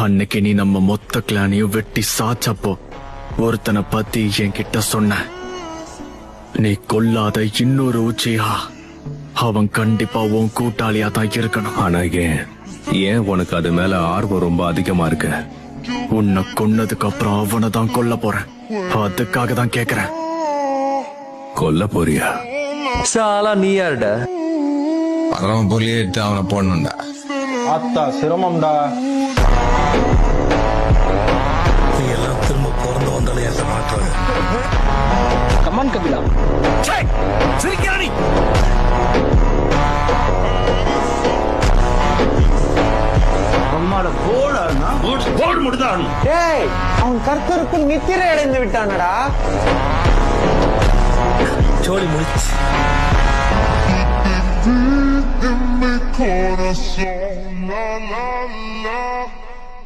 அன்னைக்கு நீ நம்ம மொத்த கிளானையும் வெட்டி சாச்சப்போ ஒருத்தனை பத்தி என்கிட்ட சொன்ன. நீ கொல்லாத இன்னொரு உச்சியா அவன் கண்டிப்பா உன் கூட்டாளியா தான் இருக்கணும். ஆனா ஏன் உனக்கு அது மேல ஆர்வம் ரொம்ப அதிகமா இருக்கு? உன்னை கொன்னதுக்கு அப்புறம் அவனை தான் கொல்ல போறேன். அதுக்காக தான் கேக்குறேன். கொல்ல போறியா? சாலா நீ யாருடா? பதறவன் போலியே எடுத்து அவனை போடணும்டா. அத்தா சிரமம்டா. நீ எல்லாம் திரும்ப பிறந்து வந்தாலும் என்ன மாற்றாங்க. கமான் கபிலா. சிரிக்கிறானி. அம்மாட போடானா போடு முடிதான். டேய் அவன் கர்த்தருக்குள் நித்திரை அடைந்து விட்டானடா. சோழி முடிச்சு. Mi corazón, la la la.